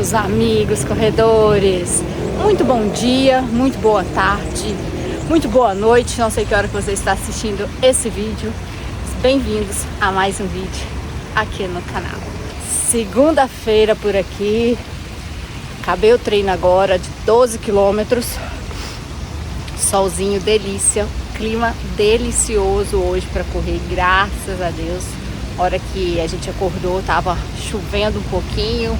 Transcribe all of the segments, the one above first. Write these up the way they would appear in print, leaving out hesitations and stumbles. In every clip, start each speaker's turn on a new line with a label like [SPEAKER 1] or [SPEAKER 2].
[SPEAKER 1] meus amigos corredores, muito bom dia, muito boa tarde, muito boa noite, não sei que hora que você está assistindo esse vídeo. Bem-vindos a mais um vídeo aqui no canal. Segunda-feira por aqui, acabei o treino agora de 12 quilômetros, solzinho delícia, clima delicioso hoje para correr, graças a Deus. A hora que a gente acordou tava chovendo um pouquinho,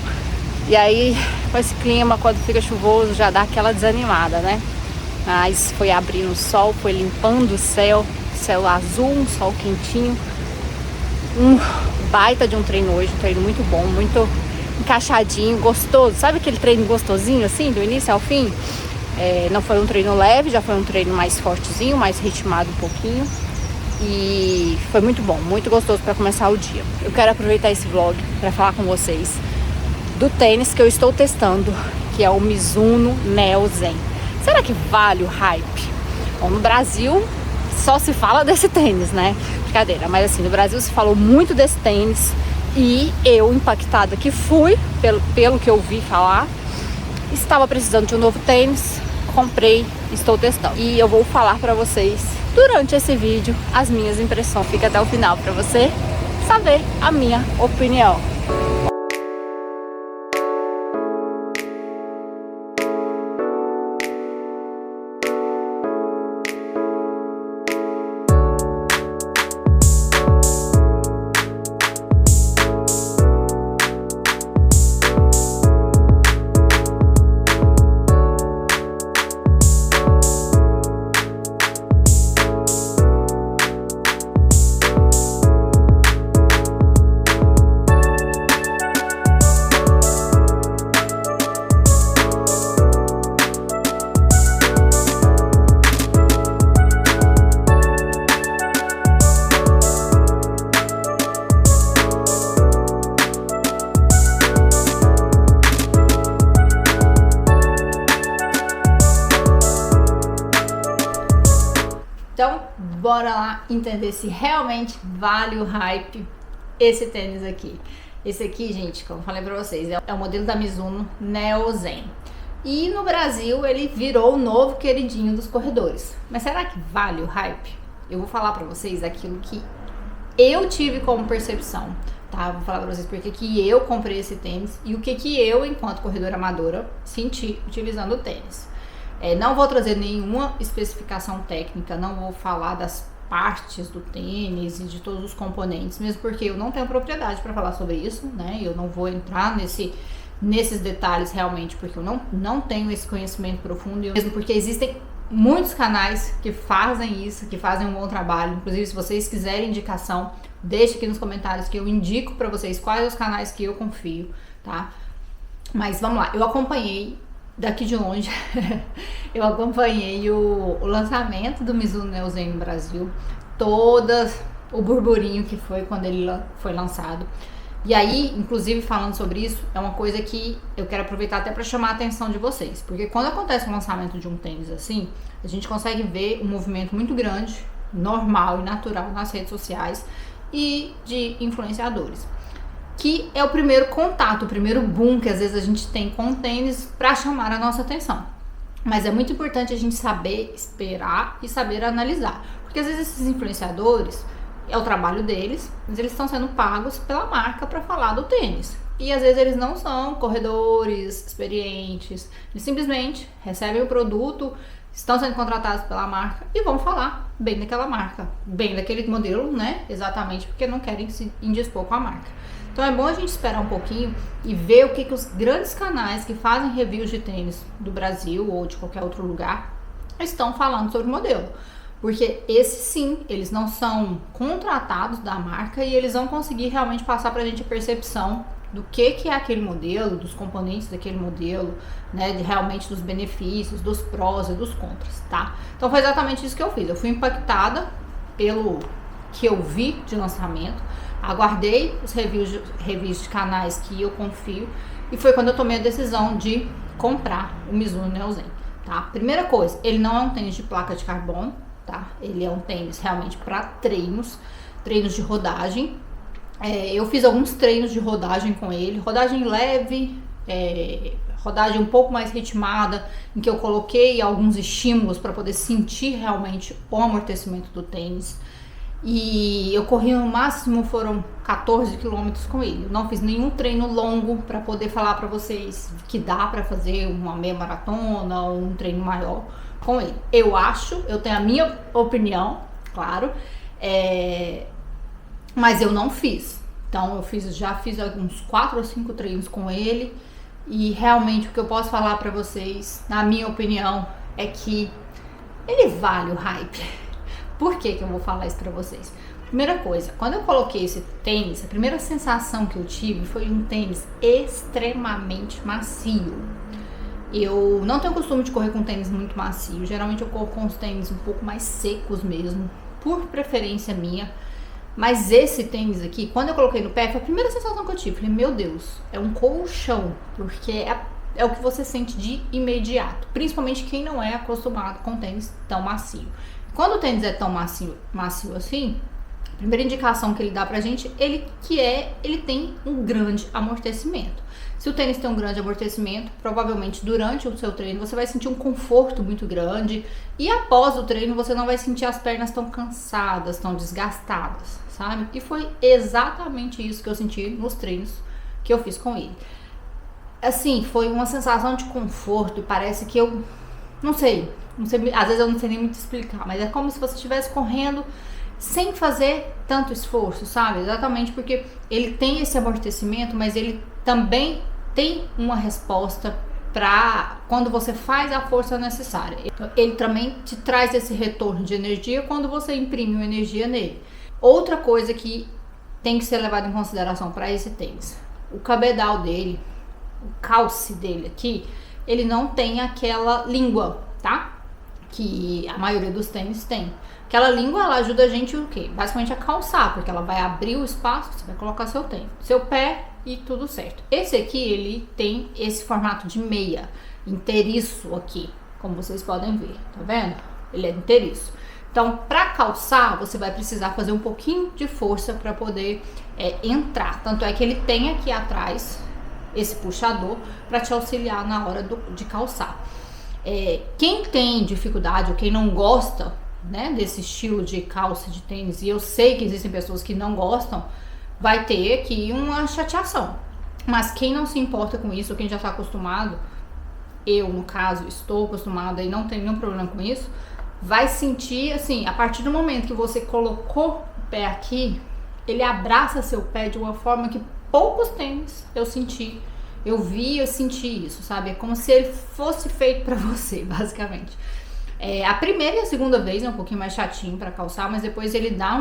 [SPEAKER 1] e aí com esse clima, quando fica chuvoso, já dá aquela desanimada, né? Mas foi abrindo o sol, foi limpando o céu azul, um sol quentinho. Um baita de um treino hoje, um treino muito bom, muito encaixadinho, gostoso. Sabe aquele treino gostosinho assim, do início ao fim? Não foi um treino leve, já foi um treino mais fortezinho, mais ritmado um pouquinho. E foi muito bom, muito gostoso para começar o dia. Eu quero aproveitar esse vlog para falar com vocês do tênis que eu estou testando, que é o Mizuno Neo Zen. Será que vale o hype? Bom, no Brasil só se fala desse tênis, né? Brincadeira, mas assim, no Brasil se falou muito desse tênis e eu, impactada que fui, pelo que eu ouvi falar, estava precisando de um novo tênis, comprei, estou testando. E eu vou falar para vocês durante esse vídeo as minhas impressões. Fica até o final para você saber a minha opinião. Então, bora lá entender se realmente vale o hype esse tênis aqui. Esse aqui, gente, como eu falei pra vocês, é o modelo da Mizuno Neo Zen. E no Brasil ele virou o novo queridinho dos corredores. Mas será que vale o hype? Eu vou falar pra vocês aquilo que eu tive como percepção, tá? Vou falar pra vocês porque que eu comprei esse tênis e o que eu, enquanto corredora amadora, senti utilizando o tênis. Não vou trazer nenhuma especificação técnica, não vou falar das partes do tênis e de todos os componentes, mesmo porque eu não tenho propriedade para falar sobre isso, né? Eu não vou entrar nesses detalhes realmente, porque eu não tenho esse conhecimento profundo, mesmo porque existem muitos canais que fazem isso, que fazem um bom trabalho. Inclusive, se vocês quiserem indicação, deixe aqui nos comentários que eu indico para vocês quais os canais que eu confio, tá? Mas vamos lá, eu acompanhei daqui de longe, eu acompanhei o lançamento do Mizuno Neo Zen no Brasil, todo o burburinho que foi quando ele foi lançado. E aí, inclusive falando sobre isso, é uma coisa que eu quero aproveitar até para chamar a atenção de vocês, porque quando acontece o lançamento de um tênis assim, a gente consegue ver um movimento muito grande, normal e natural nas redes sociais e de influenciadores, que é o primeiro contato, o primeiro boom que às vezes a gente tem com o tênis para chamar a nossa atenção. Mas é muito importante a gente saber esperar e saber analisar, porque às vezes esses influenciadores, é o trabalho deles, mas eles estão sendo pagos pela marca para falar do tênis. E às vezes eles não são corredores experientes, eles simplesmente recebem o produto, estão sendo contratados pela marca e vão falar bem daquela marca, bem daquele modelo, né? Exatamente porque não querem se indispor com a marca. Então é bom a gente esperar um pouquinho e ver o que os grandes canais que fazem reviews de tênis do Brasil ou de qualquer outro lugar estão falando sobre o modelo. Porque esses sim, eles não são contratados da marca e eles vão conseguir realmente passar pra gente a percepção do que é aquele modelo, dos componentes daquele modelo, né, realmente dos benefícios, dos prós e dos contras, tá? Então foi exatamente isso que eu fiz. Eu fui impactada pelo que eu vi de lançamento, aguardei os reviews de canais que eu confio e foi quando eu tomei a decisão de comprar o Mizuno Neo Zen, tá? Primeira coisa, ele não é um tênis de placa de carbono, tá? Ele é um tênis realmente para treinos de rodagem. Eu fiz alguns treinos de rodagem com ele, rodagem leve, rodagem um pouco mais ritmada, em que eu coloquei alguns estímulos para poder sentir realmente o amortecimento do tênis. E eu corri no máximo, foram 14 quilômetros com ele. Eu não fiz nenhum treino longo para poder falar para vocês que dá para fazer uma meia maratona ou um treino maior com ele. Eu tenho a minha opinião, claro, mas eu não fiz. Então já fiz alguns 4 ou 5 treinos com ele. E realmente o que eu posso falar pra vocês, na minha opinião, é que ele vale o hype. Por que eu vou falar isso pra vocês? Primeira coisa, quando eu coloquei esse tênis, a primeira sensação que eu tive foi um tênis extremamente macio. Eu não tenho costume de correr com tênis muito macio, geralmente eu corro com os tênis um pouco mais secos mesmo, por preferência minha. Mas esse tênis aqui, quando eu coloquei no pé, foi a primeira sensação que eu tive. Falei, meu Deus, é um colchão, porque é o que você sente de imediato. Principalmente quem não é acostumado com tênis tão macio. Quando o tênis é tão macio assim, a primeira indicação que ele dá pra gente, ele tem um grande amortecimento. Se o tênis tem um grande amortecimento, provavelmente durante o seu treino você vai sentir um conforto muito grande e após o treino você não vai sentir as pernas tão cansadas, tão desgastadas, sabe? E foi exatamente isso que eu senti nos treinos que eu fiz com ele. Assim, foi uma sensação de conforto e parece que eu, não sei, às vezes eu não sei nem muito explicar, mas é como se você estivesse correndo sem fazer tanto esforço, sabe? Exatamente porque ele tem esse amortecimento, mas ele também tem uma resposta para quando você faz a força necessária. Ele também te traz esse retorno de energia quando você imprime uma energia nele. Outra coisa que tem que ser levada em consideração para esse tênis, o cabedal dele, o calce dele aqui, ele não tem aquela língua, tá? Que a maioria dos tênis tem. Aquela língua, ela ajuda a gente o quê? Basicamente a calçar, porque ela vai abrir o espaço, você vai colocar seu tênis, seu pé e tudo certo. Esse aqui, ele tem esse formato de meia, inteiriço aqui, como vocês podem ver, tá vendo? Ele é inteiriço. Então, para calçar, você vai precisar fazer um pouquinho de força para poder entrar. Tanto é que ele tem aqui atrás esse puxador para te auxiliar na hora de calçar. Quem tem dificuldade ou quem não gosta, né, desse estilo de calça de tênis, e eu sei que existem pessoas que não gostam, vai ter aqui uma chateação. Mas quem não se importa com isso, ou quem já está acostumado, eu no caso estou acostumada e não tenho nenhum problema com isso, vai sentir assim, a partir do momento que você colocou o pé aqui, ele abraça seu pé de uma forma que poucos tênis eu senti. Eu senti isso, sabe? É como se ele fosse feito pra você, basicamente. A primeira e a segunda vez é um pouquinho mais chatinho pra calçar, mas depois ele dá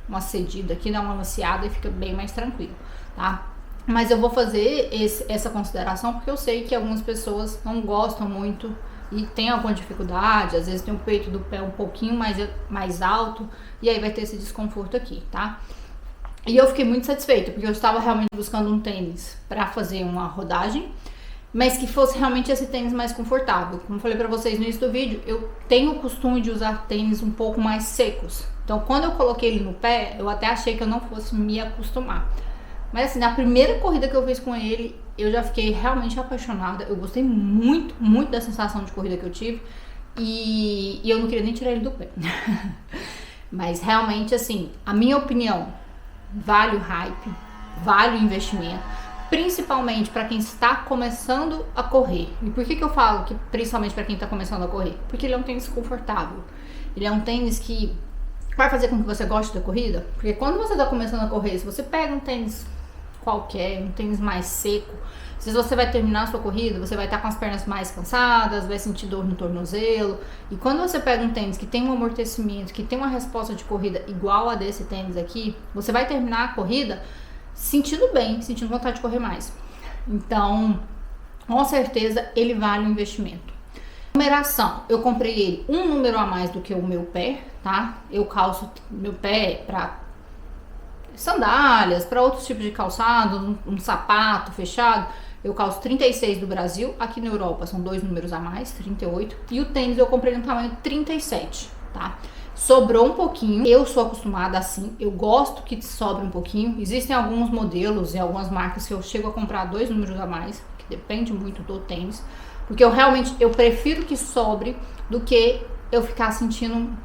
[SPEAKER 1] uma cedida aqui, dá uma maciada e fica bem mais tranquilo, tá? Mas eu vou fazer essa consideração porque eu sei que algumas pessoas não gostam muito e tem alguma dificuldade, às vezes tem o peito do pé um pouquinho mais alto e aí vai ter esse desconforto aqui, tá? E eu fiquei muito satisfeita, porque eu estava realmente buscando um tênis para fazer uma rodagem, mas que fosse realmente esse tênis mais confortável. Como eu falei para vocês no início do vídeo, eu tenho o costume de usar tênis um pouco mais secos. Então, quando eu coloquei ele no pé, eu até achei que eu não fosse me acostumar. Mas assim, na primeira corrida que eu fiz com ele, eu já fiquei realmente apaixonada. Eu gostei muito, muito da sensação de corrida que eu tive. E eu não queria nem tirar ele do pé. Mas realmente, assim, a minha opinião, vale o hype, vale o investimento, principalmente para quem está começando a correr. E por que eu falo que principalmente para quem está começando a correr? Porque ele é um tênis confortável. Ele é um tênis que vai fazer com que você goste da corrida. Porque quando você está começando a correr, se você pega um tênis qualquer, um tênis mais seco, se você vai terminar a sua corrida, você vai estar com as pernas mais cansadas, vai sentir dor no tornozelo. E quando você pega um tênis que tem um amortecimento, que tem uma resposta de corrida igual a desse tênis aqui, você vai terminar a corrida sentindo bem, sentindo vontade de correr mais. Então, com certeza, ele vale o investimento. Numeração, eu comprei ele um número a mais do que o meu pé, tá? Eu calço meu pé para sandálias, para outros tipos de calçado, um sapato fechado. Eu calço 36 do Brasil, aqui na Europa são 2 números a mais, 38. E o tênis eu comprei no tamanho 37, tá? Sobrou um pouquinho, eu sou acostumada assim, eu gosto que sobre um pouquinho. Existem alguns modelos e algumas marcas que eu chego a comprar 2 números a mais, que depende muito do tênis, porque eu prefiro que sobre do que eu ficar sentindo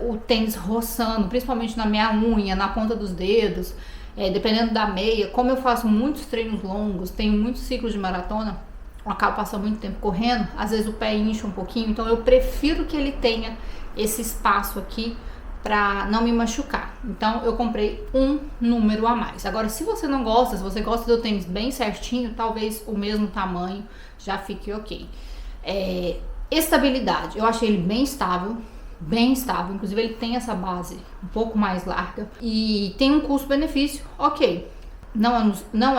[SPEAKER 1] o tênis roçando, principalmente na minha unha, na ponta dos dedos, dependendo da meia. Como eu faço muitos treinos longos, tenho muitos ciclos de maratona, eu acabo passando muito tempo correndo, às vezes o pé incha um pouquinho, então eu prefiro que ele tenha esse espaço aqui para não me machucar. Então eu comprei um número a mais. Agora, se você não gosta, se você gosta do tênis bem certinho, talvez o mesmo tamanho já fique ok. Estabilidade, eu achei ele bem estável, inclusive ele tem essa base um pouco mais larga e tem um custo-benefício ok. Não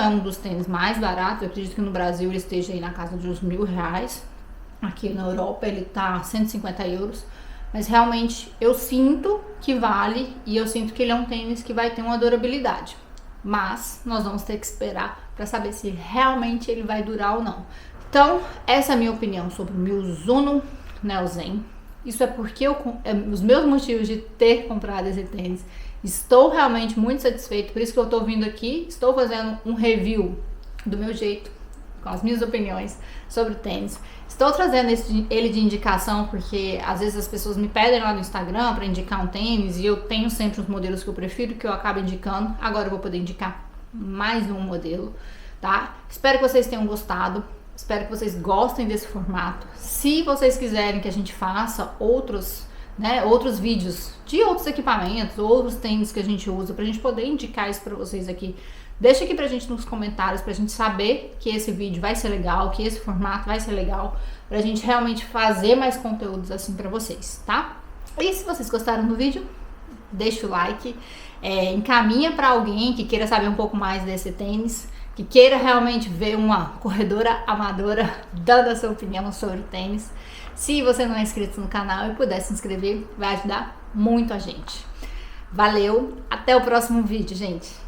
[SPEAKER 1] é um dos tênis mais baratos, eu acredito que no Brasil ele esteja aí na casa de uns R$1.000, aqui na Europa ele tá 150 euros, mas realmente eu sinto que vale e eu sinto que ele é um tênis que vai ter uma durabilidade, mas nós vamos ter que esperar para saber se realmente ele vai durar ou não. Então, essa é a minha opinião sobre o Mizuno Neo Zen. Isso é porque os meus motivos de ter comprado esse tênis. Estou realmente muito satisfeito, por isso que eu estou vindo aqui, estou fazendo um review do meu jeito, com as minhas opiniões sobre o tênis. Estou trazendo ele de indicação porque às vezes as pessoas me pedem lá no Instagram para indicar um tênis e eu tenho sempre os modelos que eu prefiro, que eu acabo indicando. Agora eu vou poder indicar mais um modelo, tá? Espero que vocês tenham gostado. Espero que vocês gostem desse formato. Se vocês quiserem que a gente faça outros vídeos de outros equipamentos, outros tênis que a gente usa, pra gente poder indicar isso pra vocês aqui, deixa aqui pra gente nos comentários, pra gente saber que esse vídeo vai ser legal, que esse formato vai ser legal, pra gente realmente fazer mais conteúdos assim pra vocês, tá? E se vocês gostaram do vídeo, deixa o like, encaminha pra alguém que queira saber um pouco mais desse tênis, que queira realmente ver uma corredora amadora dando a sua opinião sobre o tênis. Se você não é inscrito no canal e puder se inscrever, vai ajudar muito a gente. Valeu, até o próximo vídeo, gente!